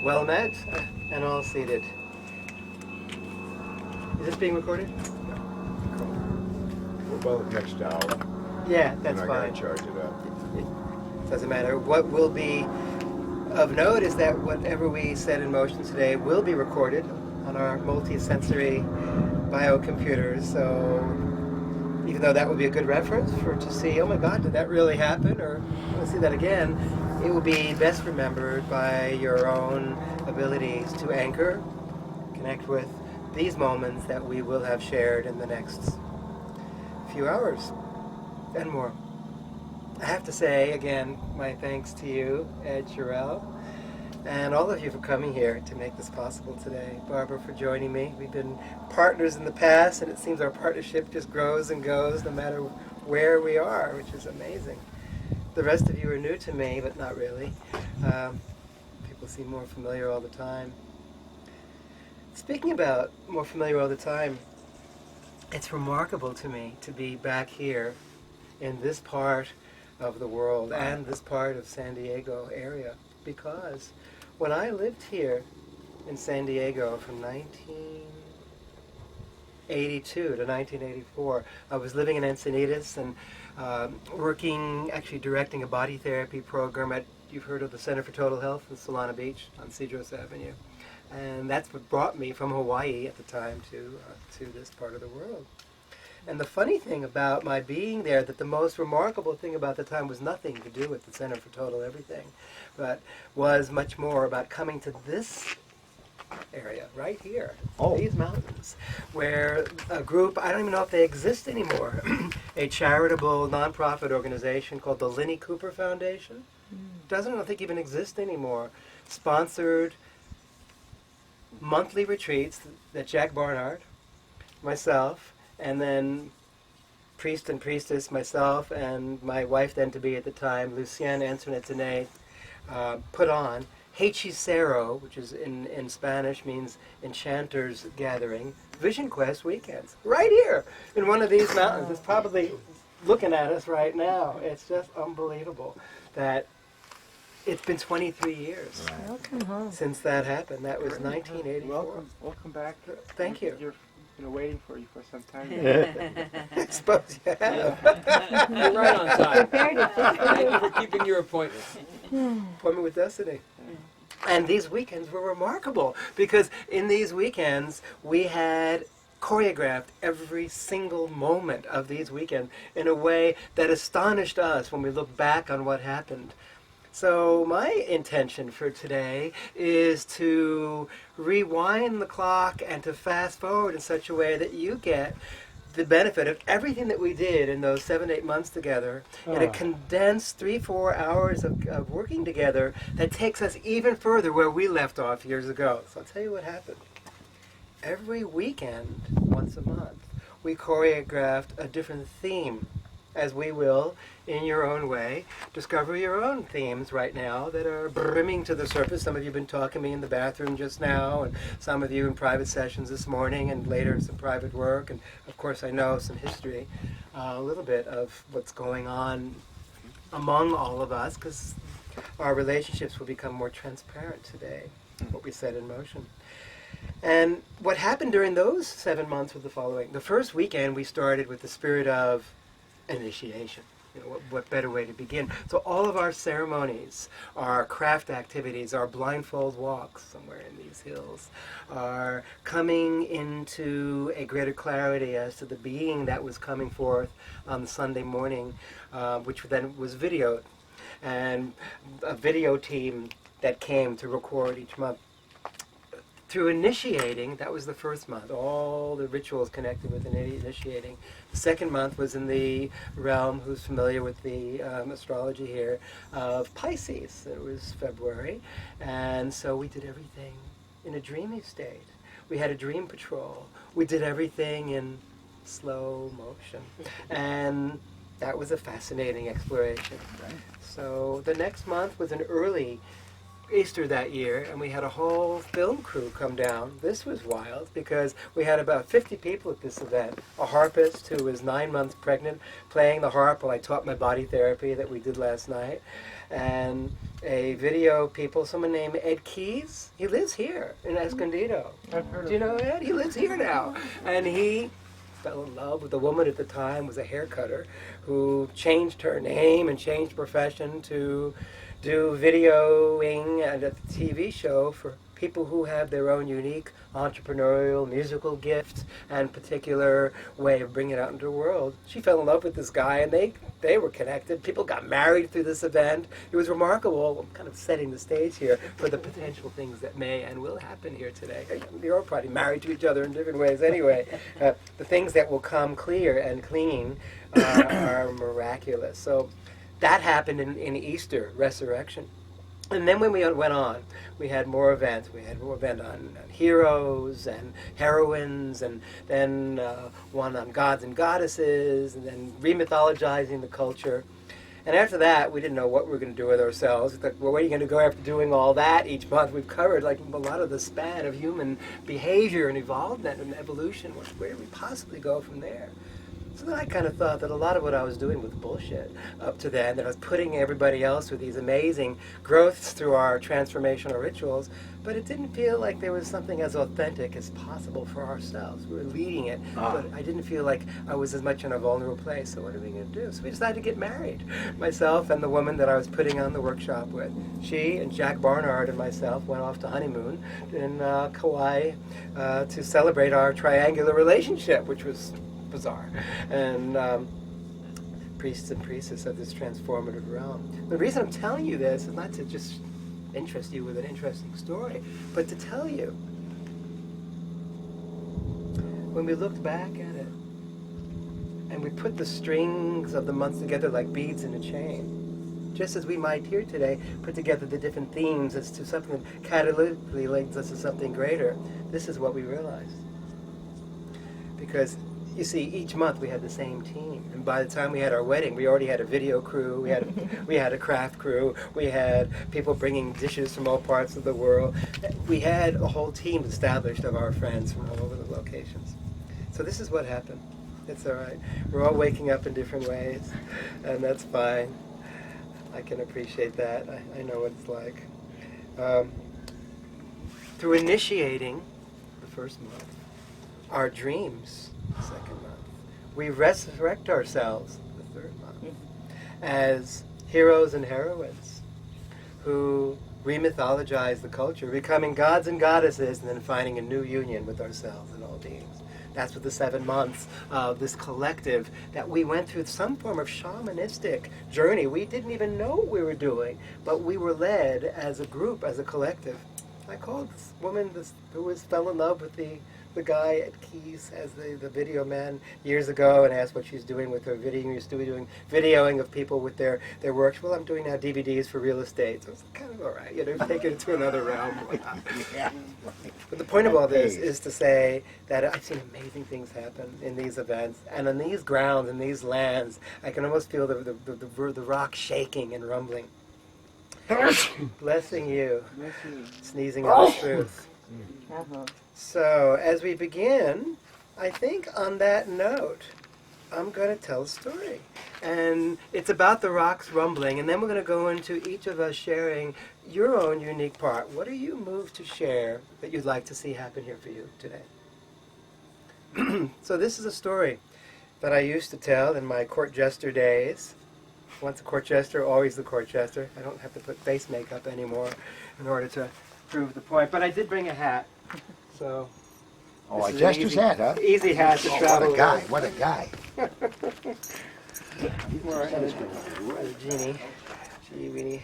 Well met and all seated. Is this being recorded? Well, next hour. Yeah, that's and I fine. gotta charge it up. It doesn't matter. What will be of note is that whatever we set in motion today will be recorded on our multi-sensory biocomputers. So even though that would be a good reference for to see, oh my God, did that really happen? Or I want to see that again, it will be best remembered by your own abilities to anchor, connect with these moments that we will have shared in the next few hours and more. I have to say, again, my thanks to you, Ed Jarrell, and all of you for coming here to make this possible today. Barbara for joining me. We've been partners in the past, and it seems our partnership just grows and goes no matter where we are, which is amazing. The rest of you are new to me, but not really. People seem more familiar all the time. Speaking about more familiar all the time, it's remarkable to me to be back here in this part of the world and this part of San Diego area, because when I lived here in San Diego from 1982 to 1984, I was living in Encinitas and working, actually directing a body therapy program at, you've heard of the Center for Total Health in Solana Beach on Cedros Avenue. And that's what brought me from Hawaii at the time to this part of the world. And the funny thing about my being there, that the most remarkable thing about the time was nothing to do with the Center for Total Everything, but was much more about coming to this area right here, these mountains, where a group, I don't even know if they exist anymore, a charitable nonprofit organization called the Linnie Cooper Foundation, doesn't, I don't think, even exist anymore, sponsored monthly retreats that Jack Barnard, myself, and then priest and priestess, myself, and my wife then to be at the time, Lucienne Antoinette, put on Hechicero, which is in Spanish means enchanter's gathering, Vision Quest weekends, right here in one of these mountains. It's probably looking at us right now. It's just unbelievable that it's been 23 years since that happened. That was 1984. Welcome back. Thank you. You're waiting for you for some time. I suppose you have. You're right on time. Thank you for keeping your appointment. Appointment with Destiny. And these weekends were remarkable because in these weekends we had choreographed every single moment of these weekends in a way that astonished us when we look back on what happened. So my intention for today is to rewind the clock and to fast forward in such a way that you get the benefit of everything that we did in those 7-8 months together in a condensed 3-4 hours of working together that takes us even further where we left off years ago. So I'll tell you what happened. Every weekend, once a month, we choreographed a different theme, as we will, in your own way, discover your own themes right now that are brimming to the surface. Some of you have been talking to me in the bathroom just now, and some of you in private sessions this morning, and later some private work, and of course I know some history, a little bit of what's going on among all of us, because our relationships will become more transparent today, what we set in motion. And what happened during those 7 months was the following. The first weekend we started with the spirit of initiation. You know, what better way to begin? So all of our ceremonies, our craft activities, our blindfold walks somewhere in these hills, are coming into a greater clarity as to the being that was coming forth on Sunday morning, which then was videoed, and a video team that came to record each month. Through initiating, that was the first month, all the rituals connected with initiating. The second month was in the realm, who's familiar with the astrology here, of Pisces. It was February, and so we did everything in a dreamy state. We had a dream patrol. We did everything in slow motion, and that was a fascinating exploration. So the next month was an early Easter that year, and we had a whole film crew come down. This was wild because we had about 50 people at this event. A harpist who was 9 months pregnant playing the harp while I taught my body therapy that we did last night, and a video people, someone named Ed Keyes. He lives here in Escondido. I've heard Do you know Ed? He lives here now. And he fell in love with a woman at the time, was a hair cutter, who changed her name and changed profession to do videoing and a TV show for people who have their own unique entrepreneurial musical gift and particular way of bringing it out into the world. She fell in love with this guy, and they were connected. People got married through this event. It was remarkable. I'm kind of setting the stage here for the potential things that may and will happen here today. You're all probably married to each other in different ways anyway. The things that will come clear and clean are miraculous. So that happened in Easter, Resurrection. And then when we went on, we had more events. We had more event on heroes and heroines, and then one on gods and goddesses, and then remythologizing the culture. And after that, we didn't know what we were going to do with ourselves. It's like, well, where are you going to go after doing all that each month? We've covered like a lot of the span of human behavior and evolvement and evolution. Where do we possibly go from there? So then I kind of thought that a lot of what I was doing was bullshit up to then, that I was putting everybody else with these amazing growths through our transformational rituals, but it didn't feel like there was something as authentic as possible for ourselves. We were leading it, but I didn't feel like I was as much in a vulnerable place. So what are we going to do? So we decided to get married, myself and the woman that I was putting on the workshop with. She and Jack Barnard and myself went off to honeymoon in Kauai to celebrate our triangular relationship, which was bizarre, and priests and priestess of this transformative realm. The reason I'm telling you this is not to just interest you with an interesting story, but to tell you, when we looked back at it, and we put the strings of the months together like beads in a chain, just as we might here today put together the different themes as to something that catalytically leads us to something greater, this is what we realized. Because you see, each month we had the same team, and by the time we had our wedding, we already had a video crew, we had a craft crew, we had people bringing dishes from all parts of the world. We had a whole team established of our friends from all over the locations. So this is what happened. It's all right. We're all waking up in different ways, and that's fine. I can appreciate that. I know what it's like. Through initiating the first month, our dreams, the second month, we resurrect ourselves, the third month, as heroes and heroines who remythologize the culture, becoming gods and goddesses, and then finding a new union with ourselves and all beings. That's what the 7 months of this collective that we went through, some form of shamanistic journey. We didn't even know what we were doing, but we were led as a group, as a collective. I called this woman who fell in love with the guy at Keys as the video man years ago, and asked what she's doing with her video. We used to be doing videoing of people with their works. Well, I'm doing now DVDs for real estate. So it's kind of all right, take it to another realm. Yeah. But the point of all this is to say that I've seen amazing things happen in these events, and on these grounds, in these lands, I can almost feel the rock shaking and rumbling. Blessing you. Sneezing on the truth. So, as we begin, I think on that note, I'm going to tell a story. And it's about the rocks rumbling, and then we're going to go into each of us sharing your own unique part. What are you moved to share that you'd like to see happen here for you today? So this is a story that I used to tell in my court jester days. Once a court jester, always the court jester. I don't have to put face makeup anymore in order to prove the point. But I did bring a hat. So, oh, a jester's hat, huh? Easy hat to travel. What a guy! What a guy! More a genie. Gee weenie.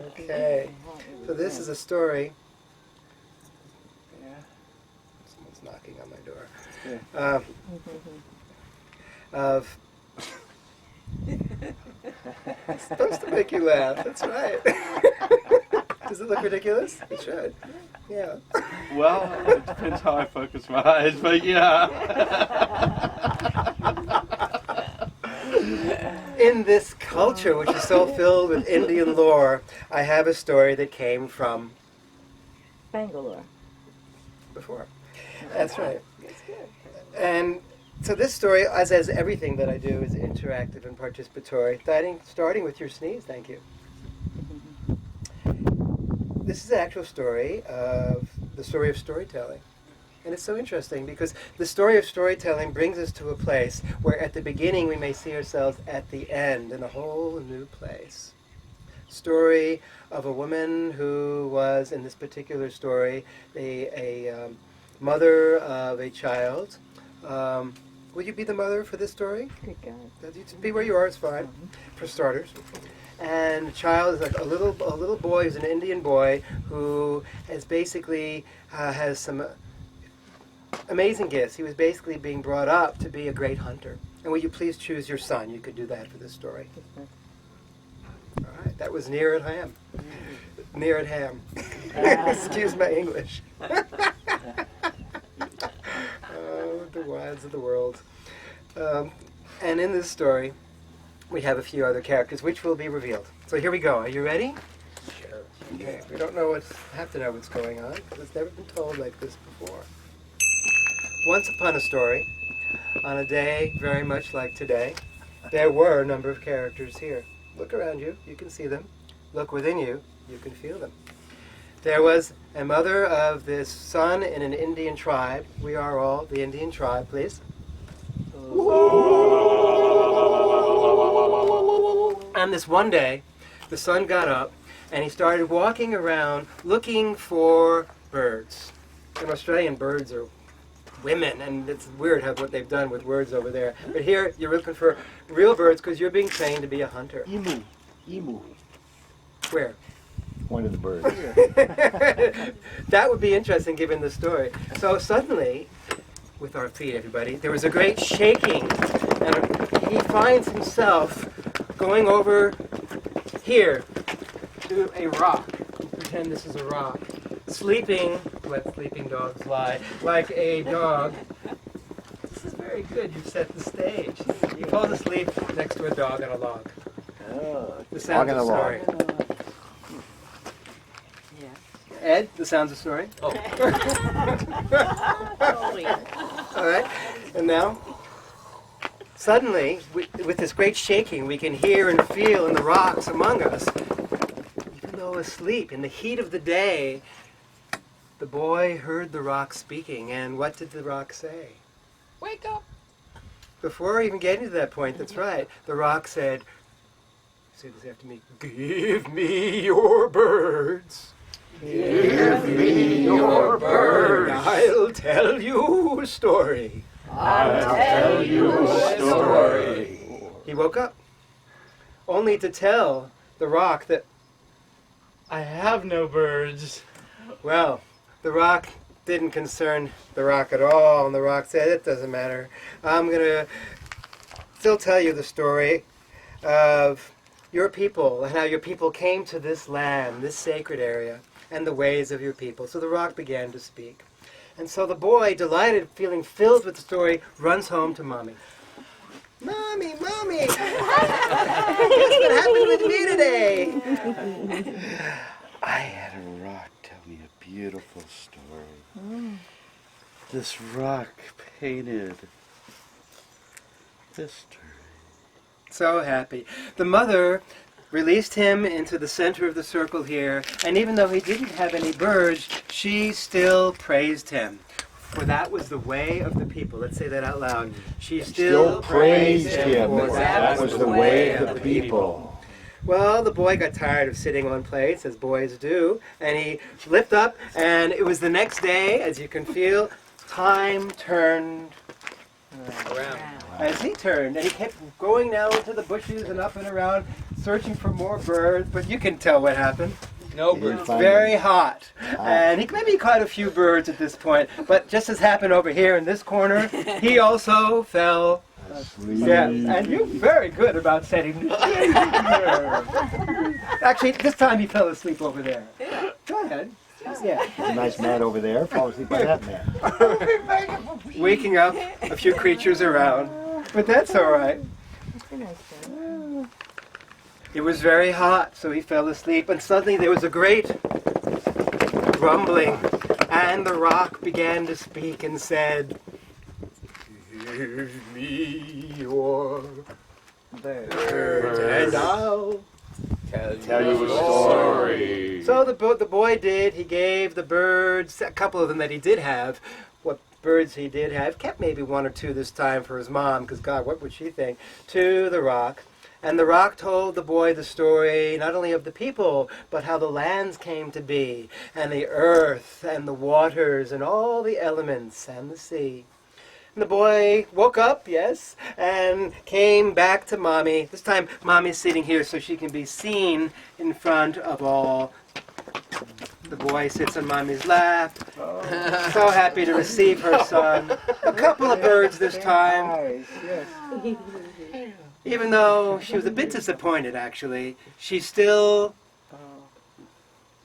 Okay. So this is a story. Someone's knocking on my door. Of. It's supposed to make you laugh. That's right. Does it look ridiculous? It should. Yeah. Well, it depends how I focus my eyes, but yeah. in this culture, which is so filled with Indian lore, I have a story that came from Bangalore. before. That's right. And so this story, as everything that I do, is interactive and participatory. Starting with your sneeze, thank you. This is the actual story of storytelling. And it's so interesting because the story of storytelling brings us to a place where at the beginning we may see ourselves at the end in a whole new place. Story of a woman who was, in this particular story, a mother of a child. Will you be the mother for this story? Good God. You can be where you are, it's fine, for starters. And the child is like a little boy who's an Indian boy who is basically has some amazing gifts. He was basically being brought up to be a great hunter. And will you please choose your son? You could do that for this story. All right, that was near at ham. Near at ham. Excuse my English. Oh, the wilds of the world. And in this story, we have a few other characters, which will be revealed. So here we go. Are you ready? Sure. Okay. We don't know have to know what's going on, because it's never been told like this before. Once upon a story, on a day very much like today, there were a number of characters here. Look around you, you can see them. Look within you, you can feel them. There was a mother of this son in an Indian tribe. We are all the Indian tribe, please. And this one day, the son got up and he started walking around looking for birds. In Australian, birds are women, and it's weird what they've done with words over there. But here, you're looking for real birds because you're being trained to be a hunter. Emu. Where? One of the birds. That would be interesting given the story. So suddenly, with our feet, everybody, there was a great shaking, and he finds himself going over here to a rock. Pretend this is a rock. Sleeping, let sleeping dogs lie, like a dog. This is very good. You've set the stage. You fall asleep next to a dog on a log. Oh, The sounds of story. Ed, the sounds of story. Oh. All right. And now, suddenly, with this great shaking, we can hear and feel in the rocks among us. Even though asleep, in the heat of the day, the boy heard the rock speaking. And what did the rock say? Wake up! Before even getting to that point, that's right. The rock said, say this after me, give me your birds. Give me your birds. I'll tell you a story. I'll tell you a story. He woke up, only to tell the rock that, I have no birds. well, the rock didn't concern the rock at all, and the rock said, it doesn't matter. I'm going to still tell you the story of your people and how your people came to this land, this sacred area, and the ways of your people. So the rock began to speak. And so the boy, delighted, feeling filled with the story, runs home to Mommy. Mommy, Mommy! Guess what happened with me today? I had a rock tell me a beautiful story. This rock painted history. So happy. The mother released him into the center of the circle here, and even though he didn't have any birds, she still praised him. For that was the way of the people. Let's say that out loud. She still praised him. for That was the way of the people. Well, the boy got tired of sitting on plates, as boys do, and he flipped up, and it was the next day, as you can feel, time turned around. As he turned, and he kept going now into the bushes and up and around, searching for more birds, but you can tell what happened. No birds. It's very hot. And he maybe caught a few birds at this point, but just as happened over here in this corner, he also fell asleep. Yeah, and you're very good about setting the stage. Actually, this time he fell asleep over there. Go ahead. Yeah. There's a nice man over there. Fall asleep by that man. Waking up a few creatures around, but that's all right. It was very hot, so he fell asleep, and suddenly there was a great rumbling, and the rock began to speak and said, "Give me your birds, and I'll Tell you a story. So the boy did. He gave the birds, a couple of them that he did have, what birds he did have, kept maybe one or two this time for his mom, because God, what would she think, to the rock. And the rock told the boy the story, not only of the people, but how the lands came to be, and the earth, and the waters, and all the elements, and the sea. And the boy woke up, yes, and came back to Mommy. This time, Mommy's sitting here so she can be seen in front of all. The boy sits on Mommy's lap, so happy to receive her son. A couple of birds this time. Even though she was a bit disappointed, actually, she still,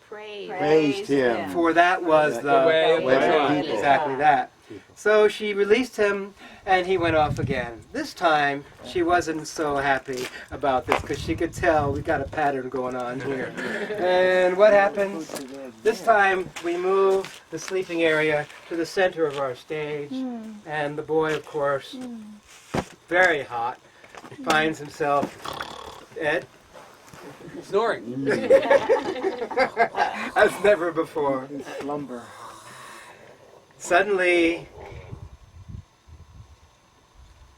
Praised him. for that was the way of the people. exactly that. So she released him, and he went off again. This time, she wasn't so happy about this, because she could tell we got a pattern going on here. And what happens? This time, we move the sleeping area to the center of our stage, and the boy, of course, very hot, finds himself, Ed, Snoring. as never before. Slumber. Suddenly,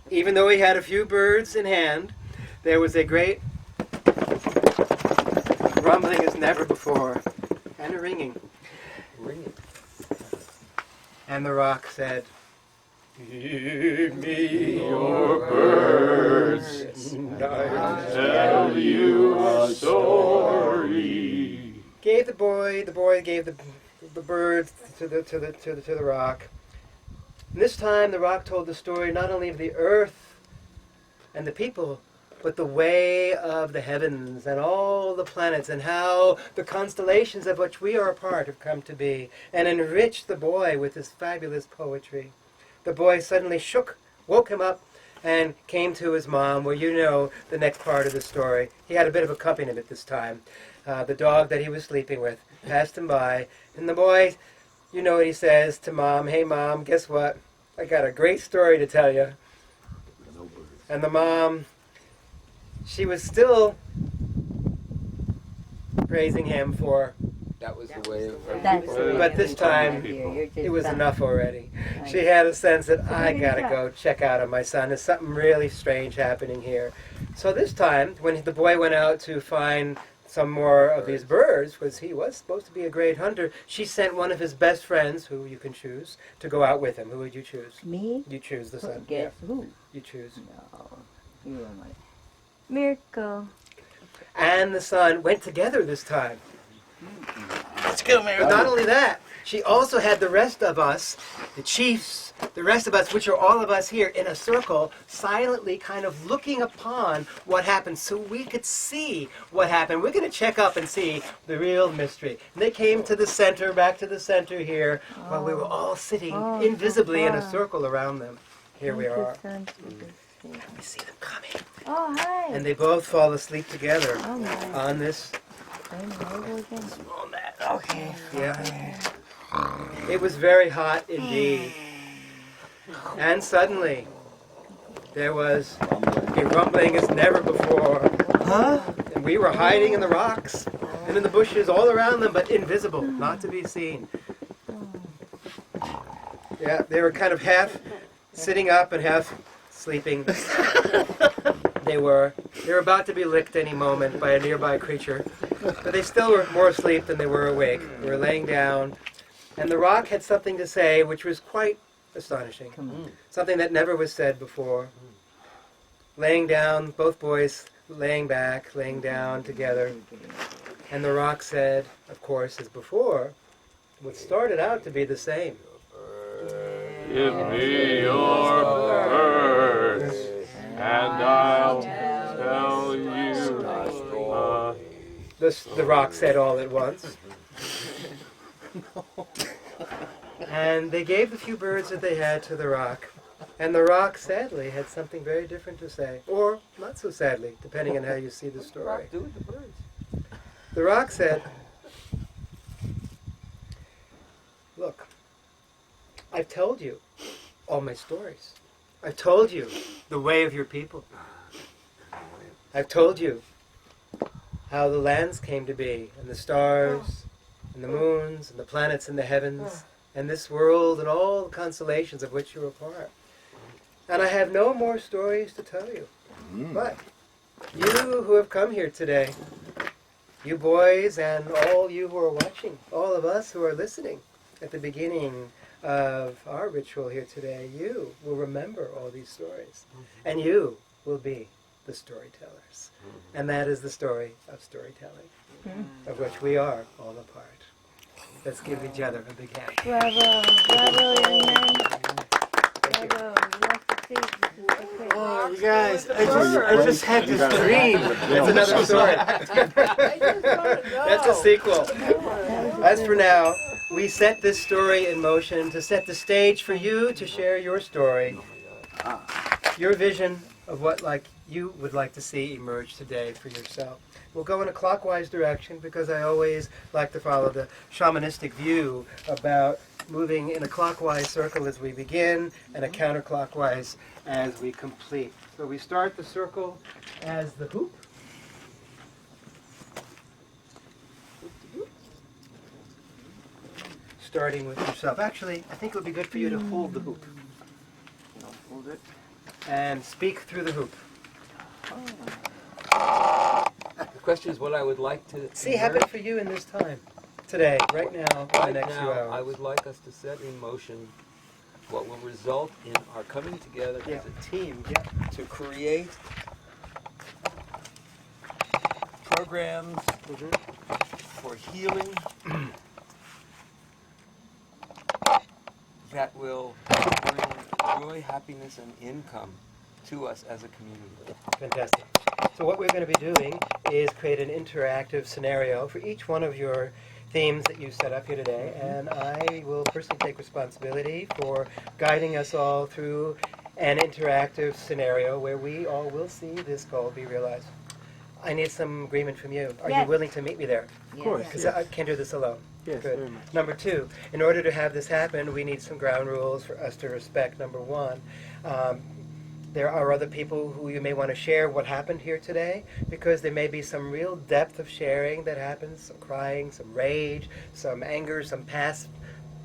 even though he had a few birds in hand, there was a great rumbling as never before, and a ringing. And the rock said, "Give me your birds, and I'll tell you a story." Gave the boy gave the birds to the rock. And this time the rock told the story not only of the earth and the people, but the way of the heavens and all the planets, and how the constellations of which we are a part have come to be, and enriched the boy with his fabulous poetry. The boy suddenly woke him up, and came to his mom. Well, you know the next part of the story. He had a bit of accompaniment this time. The dog that he was sleeping with passed him by, and the boy, you know what he says to Mom, "Hey Mom, guess what? I got a great story to tell you." And the mom, she was still praising him for, That was the way of but this time it was enough already. She had a sense that I gotta go check out on my son. There's something really strange happening here. So this time, when the boy went out to find some more of these birds, because he was supposed to be a great hunter, she sent one of his best friends, who you can choose, to go out with him. Who would you choose? Me? You choose the son. Guess who? You choose. No. You are my Miracle. And the son went together this time. Let's go, Mary. But not only that, she also had the rest of us, the chiefs, the rest of us, which are all of us here, in a circle, silently kind of looking upon what happened so we could see what happened. We're going to check up and see the real mystery. And they came to the center, back to the center here, while we were all sitting invisibly in a circle around them. Here we are. Let We see them coming. Oh, hi. And they both fall asleep together Oh, my. on this Again. small mat. Okay. Yeah. It was very hot indeed. And suddenly, there was a rumbling as never before. And we were hiding in the rocks and in the bushes all around them, but invisible, not to be seen. Yeah, they were kind of half sitting up and half sleeping. They were about to be licked any moment by a nearby creature, but they still were more asleep than they were awake. They were laying down, and the rock had something to say which was quite astonishing. Something that never was said before. Laying down, both boys laying back, laying down together, and the rock said, of course, as before, what started out to be the same. Give me your birds, and I'll tell you The rock said all at once. And they gave the few birds that they had to the rock. And the rock, sadly, had something very different to say. Or not so sadly, depending on how you see the story. Do with the birds. The rock said, look, I've told you all my stories. I've told you the way of your people. I've told you how the lands came to be, and the stars, and the moons, and the planets in the heavens, and this world, and all the constellations of which you're a part. And I have no more stories to tell you. But you who have come here today, you boys and all you who are watching, all of us who are listening at the beginning of our ritual here today, you will remember all these stories. And you will be the storytellers. And that is the story of storytelling, of which we are all a part. Let's give each other a big hand. Bravo, bravo, young man. Thank you. Bravo. You like the face. This is okay. Oh, you guys, I just had this dream. It's another story. That's a sequel. As for now, we set this story in motion to set the stage for you to share your story, your vision of what you would like to see emerge today for yourself. We'll go in a clockwise direction because I always like to follow the shamanistic view about moving in a clockwise circle as we begin and a counterclockwise as we complete. So we start the circle as the hoop. Starting with yourself. Actually, I think it would be good for you to hold the hoop. Hold it. And speak through the hoop. The question is what I would like to See happen for you in this time. Today, right now, for the Right next few now, hours. I would like us to set in motion what will result in our coming together as a team to create programs for healing that will bring joy, happiness, and income to us as a community. Fantastic. So what we're going to be doing is create an interactive scenario for each one of your themes that you set up here today, and I will personally take responsibility for guiding us all through an interactive scenario where we all will see this goal be realized. I need some agreement from you. Are you willing to meet me there? Of course. Because I can't do this alone. Yes, Good. very much. Number two, in order to have this happen, we need some ground rules for us to respect. Number one, there are other people who you may want to share what happened here today, because there may be some real depth of sharing that happens, some crying, some rage, some anger, some past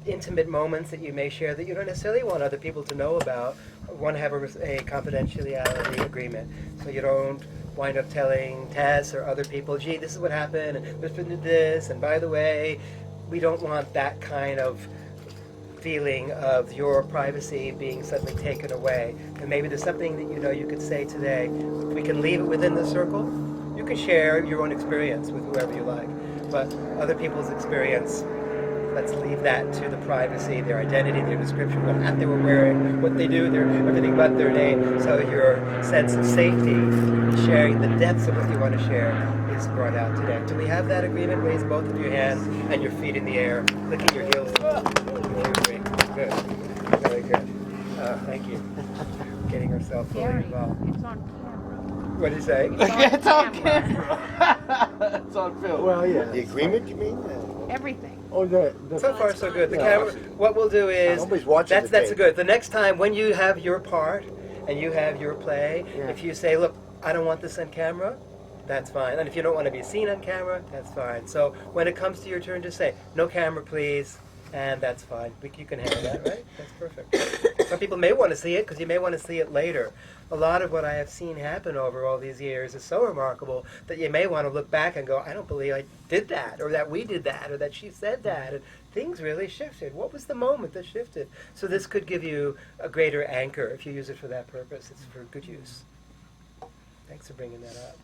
intimate moments that you may share that you don't necessarily want other people to know about. Want to have a confidentiality agreement, so you don't wind up telling Tess or other people, gee, this is what happened, and this been this, and by the way, we don't want that kind of feeling of your privacy being suddenly taken away. And maybe there's something that you could say today. We can leave it within the circle. You can share your own experience with whoever you like, but other people's experience, let's leave that to the privacy, their identity, their description, what hat they were wearing, what they do, everything but their name. So your sense of safety, sharing the depths of what you want to share, is brought out today. Do we have that agreement? Raise both of your hands and your feet in the air. Look at your heels. Good. Very good. Thank you. Getting ourselves fully involved. It's on camera. What do you say? It's on camera. It's on film. Well, yeah. The agreement, you mean? Everything. Oh, the So far, so good. The camera. What we'll do is Nobody's watching the that's tape. good. The next time when you have your part and you have your play, if you say, "Look, I don't want this on camera," that's fine. And if you don't want to be seen on camera, that's fine. So when it comes to your turn, just say, "No camera, please," and that's fine. You can handle that, right? That's perfect. Some people may want to see it because you may want to see it later. A lot of what I have seen happen over all these years is so remarkable that you may want to look back and go, I don't believe I did that, or that we did that, or that she said that, and things really shifted. What was the moment that shifted? So this could give you a greater anchor if you use it for that purpose. It's for good use. Thanks for bringing that up.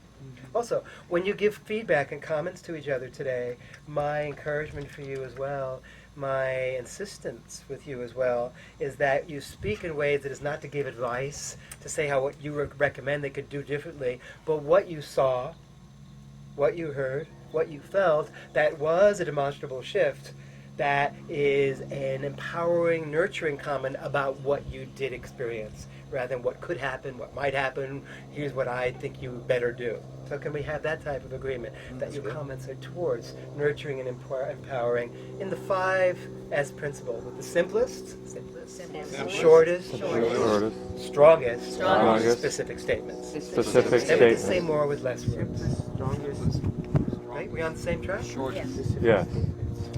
Also, when you give feedback and comments to each other today, my encouragement for you as well, my insistence with you as well, is that you speak in ways that is not to give advice, to say how what you recommend they could do differently, but what you saw, what you heard, what you felt, that was a demonstrable shift, that is an empowering, nurturing comment about what you did experience, rather than what could happen, what might happen, here's what I think you better do. So can we have that type of agreement, that your comments are towards nurturing and empowering in the 5S principle, with the simplest, shortest, strongest, specific statements. Specific Never to statements. say more with less words. Strongest. Right? We on the same track? Yes.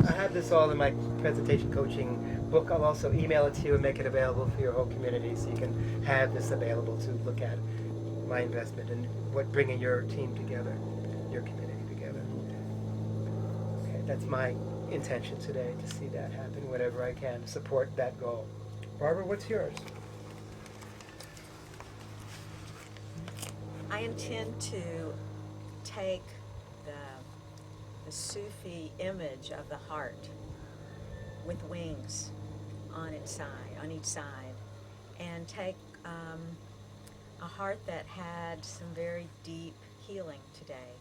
I have this all in my presentation coaching book. I'll also email it to you and make it available for your whole community, so you can have this available to look at my investment in what bringing your team together, your community together. Okay, that's my intention today, to see that happen, whatever I can to support that goal. Barbara, what's yours? I intend to take the Sufi image of the heart with wings on each side, and take a heart that had some very deep healing today.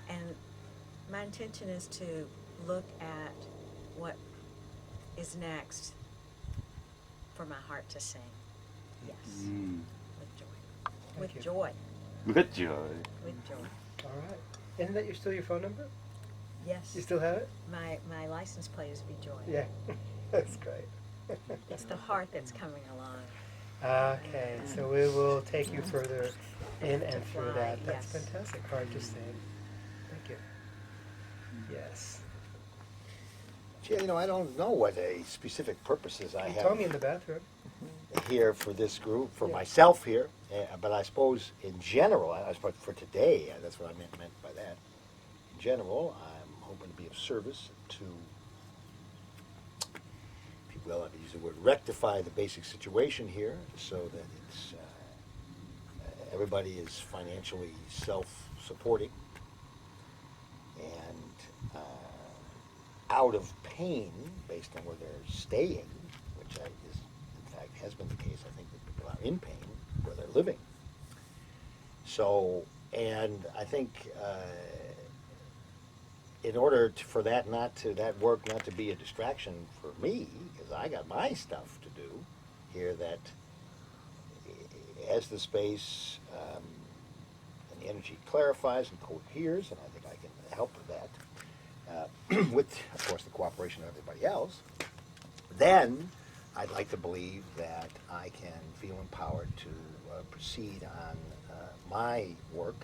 And my intention is to look at what is next for my heart to sing. Yes. With joy. Thank you. With joy. With joy. With joy. All right. Isn't that still your phone number? Yes. You still have it? My license plate is Be Joy. Yeah. That's great. It's the heart that's coming along. Okay, so we will take you further in and through fly, that. That's yes. fantastic. Hard to say. Thank you. Yes. Gee, you know, I don't know what a specific purposes I You have told me in the bathroom. here for this group, for Yeah. myself here, but I suppose in general, I suppose for today, that's what I meant by that. In general, I'm hoping to be of service to people. I'll use the word rectify the basic situation here, so that it's everybody is financially self-supporting and out of pain based on where they're staying, which is, in fact, has been the case. I think that people are in pain where they're living. So, and I think in order for that work not to be a distraction for me, because I got my stuff to do here, that as the space and the energy clarifies and coheres, and I think I can help with that, with, of course, the cooperation of everybody else, then I'd like to believe that I can feel empowered to proceed on my work,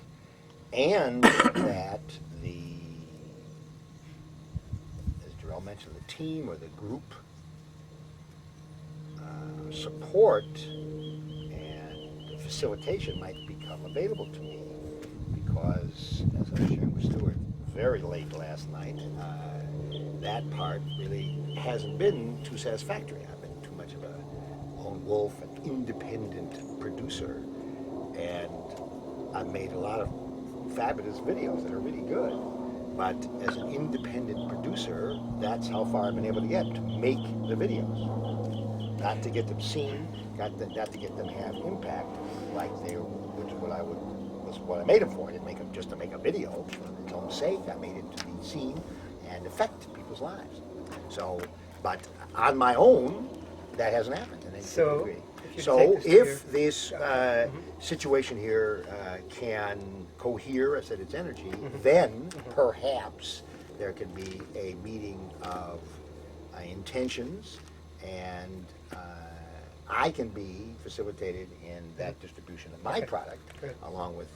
and that as Jarrell mentioned, the team or the group support and facilitation might become available to me, because, as I was sharing with Stuart very late last night, that part really hasn't been too satisfactory. I've been too much of a lone wolf and independent producer, and I've made a lot of fabulous videos that are really good, but as an independent producer, that's how far I've been able to get, to make the videos. Not to get them seen, not to get them have impact, like they were, which is was what I made them for. I didn't make them just to make a video for its own sake. I made it to be seen and affect people's lives. So, but on my own, that hasn't happened in any So, degree. if you So take this to if your- this situation here can cohere, I said it's energy, then perhaps there could be a meeting of intentions, and I can be facilitated in that distribution of my Okay. product, Good. along with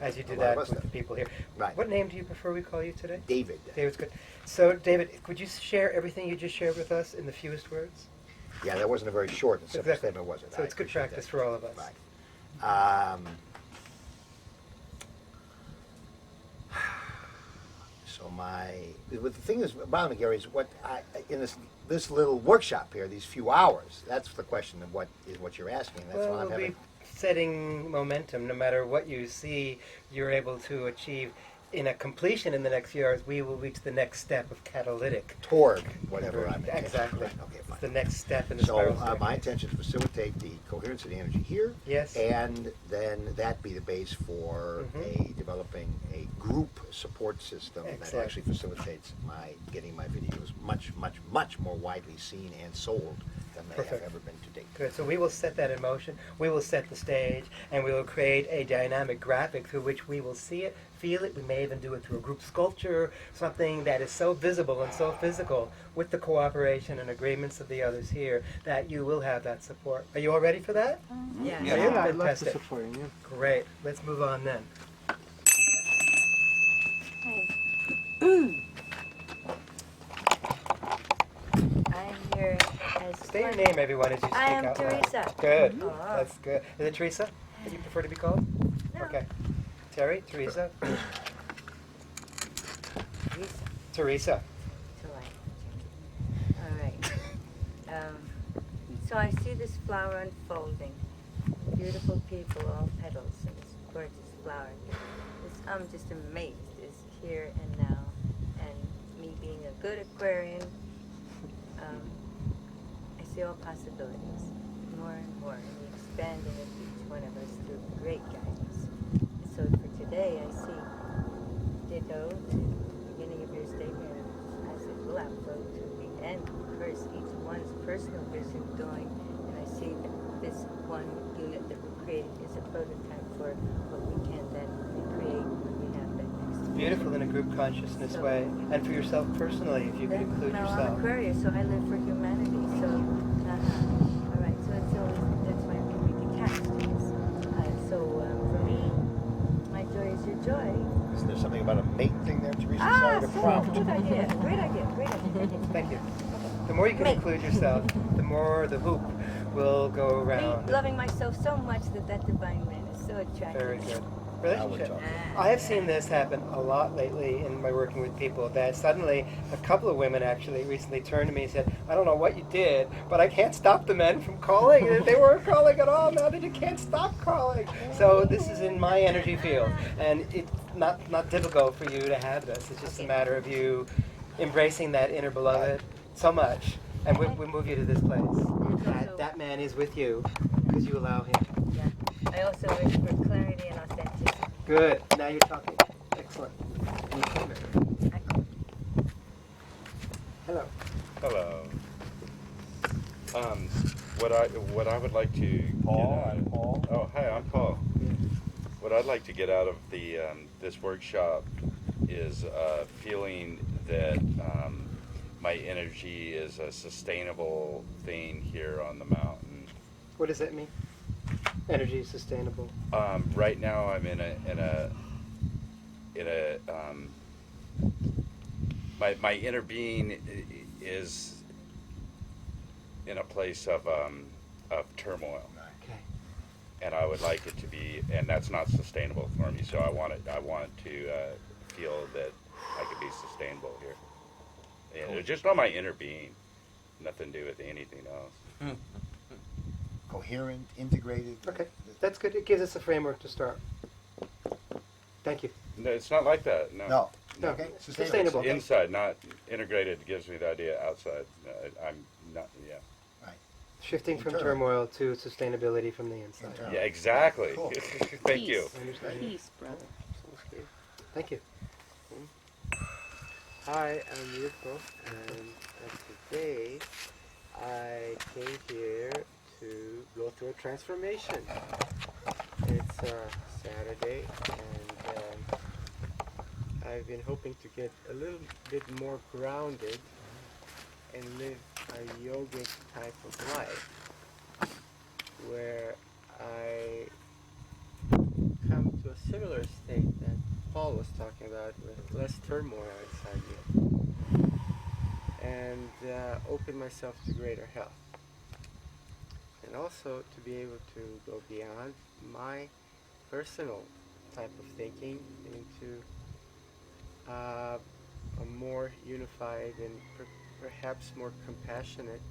As you a do lot that of with other the stuff. people here. Right. What name do you prefer we call you today? David. David's good. So, David, could you share everything you just shared with us in the fewest words? Yeah, that wasn't a very short and simple Exactly. statement, was it? So I it's good appreciate practice that. for all of us. Right. So the thing is about me, Gary, is what in this little workshop here, these few hours. That's the question of what you're asking. That's Well, why I'm we'll having. be setting momentum. No matter what you see, you're able to achieve in a completion in the next few hours, we will reach the next step of catalytic. Toward whatever I'm intending. Exactly. Right, okay, fine. It's the next step in the So spiral. my intention is to facilitate the coherence of the energy here. Yes. And then that be the base for developing a group support system that Excellent. actually facilitates my getting my videos much, much, much more widely seen and sold than they Perfect. have ever been to date. Good. So we will set that in motion. We will set the stage, and we will create a dynamic graphic through which we will see it, feel it. We may even do it through a group sculpture, something that is so visible and so physical, with the cooperation and agreements of the others here, that you will have that support. Are you all ready for that? Yeah. Yeah, I'd love to fantastic. support you. Great. Let's move on then. I'm here as State your name, everyone, as you speak I am out loud. Teresa. Good. Oh. That's good. Is it Teresa that you prefer to be called? No. Okay. Terry? Teresa? Teresa. Teresa. All right. So I see this flower unfolding. Beautiful people, all petals, and this gorgeous flower. I'm just amazed. It's here and now. And me being a good Aquarian, I see all possibilities, more and more, and the expanding of each one of us through great guidance. So for today, I see ditto to the beginning of your statement as it will outflow to the end. First, each one's personal vision going, and I see that this one unit that we're creating is a prototype for what we can then recreate when we have that next. Beautiful in a group consciousness way. And for yourself personally, if you could include now, I'm yourself. Aquarius, so I live for humanity. So, all right. So it's always, that's why I'm really detached to this. For me, my joy is your joy. Isn't there something about a mate thing there, Teresa? Ah, Sorry to so prompt. good idea. Great idea. Great idea. Thank you. The more you can Mate. include yourself, the more the hoop will go Me around. loving myself so much that divine man is so attractive. Very good. Now we're Relationship. talking. I have seen this happen a lot lately in my working with people, that suddenly a couple of women actually recently turned to me and said, I don't know what you did, but I can't stop the men from calling. And they weren't calling at all. Now that you can't stop calling. So this is in my energy field. And it's not difficult for you to have this. It's just a matter of you embracing that inner beloved so much. And we move you to this place. That man is with you because you allow him. Yeah. I also wish for clarity and authenticity. Good. Now you're talking. Excellent. Hello. Hello. What I would like to Paul. Oh, hi, I'm Paul. What I'd like to get out of the this workshop is feeling that my energy is a sustainable thing here on the mountain. What does that mean? Energy is sustainable. Right now, I'm in a my inner being is in a place of turmoil, Okay. and I would like it to be, and that's not sustainable for me. So I want to feel that I could be sustainable here, and just on my inner being, nothing to do with anything else. Coherent, integrated. Okay. That's good. It gives us a framework to start. Thank you. No, it's not like that. No. No. No. Okay. Sustainable. It's inside, not integrated. Gives me the idea outside. I'm not. Yeah. Right. Shifting from Internal. turmoil to sustainability from the inside. Internal. Yeah. Exactly. Cool. Thank you. I understand. Peace, brother. Thank you. Hi, I'm Yurko, and today I came here to go through a transformation. It's Saturday, and I've been hoping to get a little bit more grounded and live a yogic type of life, where I come to a similar state that Paul was talking about, with less turmoil inside me, and open myself to greater health, and also to be able to go beyond my personal type of thinking into a more unified and perhaps more compassionate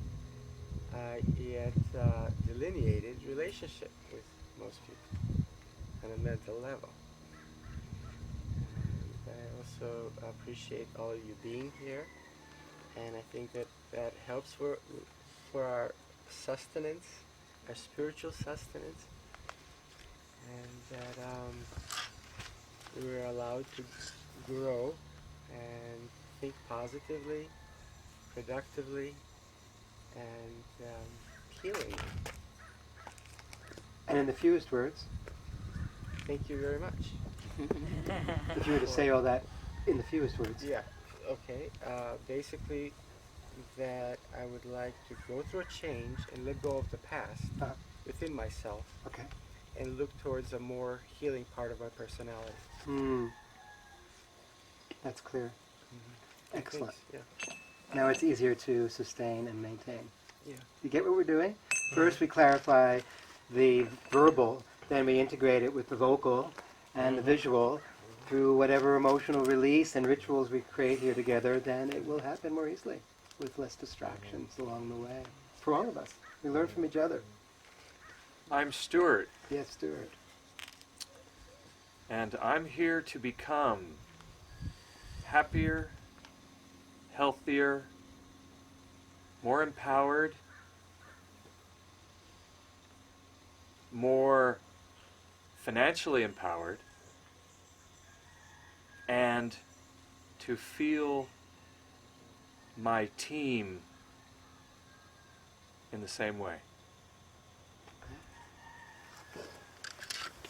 yet delineated relationship with most people on a mental level. I also appreciate all of you being here, and I think that helps for our sustenance, our spiritual sustenance, and that we're allowed to grow and think positively, productively, and healing. And in the fewest words, Thank you very much. if you were to say all that in the fewest words. Yeah, okay. Basically, that I would like to go through a change and let go of the past within myself Okay. and look towards a more healing part of my personality. That's clear. Excellent. Thanks, yeah. Now it's easier to sustain and maintain. Yeah. You get what we're doing? First we clarify the verbal, then we integrate it with the vocal and the visual through whatever emotional release and rituals we create here together, then it will happen more easily with less distractions along the way. For all of us. We learn from each other. I'm Stuart, Yes, Stuart. and I'm here to become happier, healthier, more empowered, more financially empowered, and to feel my team in the same way.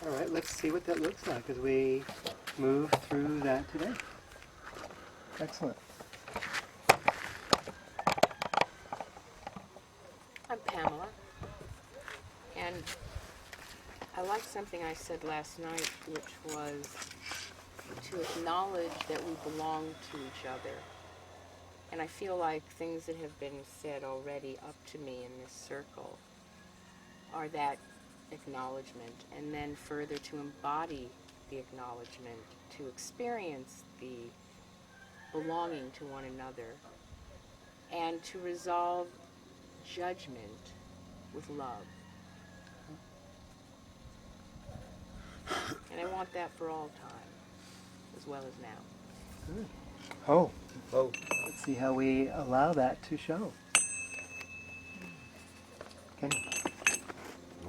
All right, let's see what that looks like as we move through that today. Excellent. I'm Pamela, and I like something I said last night, which was to acknowledge that we belong to each other. And I feel like things that have been said already up to me in this circle are that acknowledgement, and then further to embody the acknowledgement, to experience the belonging to one another, and to resolve judgment with love. And I want that for all time, as well as now. Good. Oh. Let's see how we allow that to show. Kenny.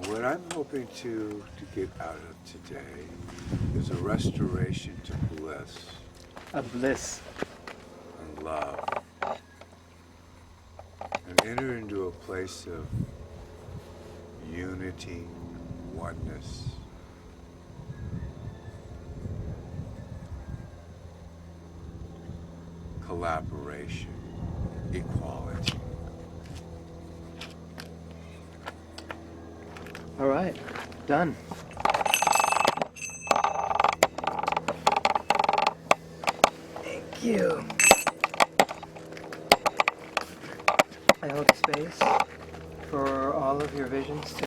What I'm hoping to get out of today is a restoration to bliss. A bliss. And love. And enter into a place of unity, oneness. Collaboration, equality. All right, done. Thank you. I hold space for all of your visions to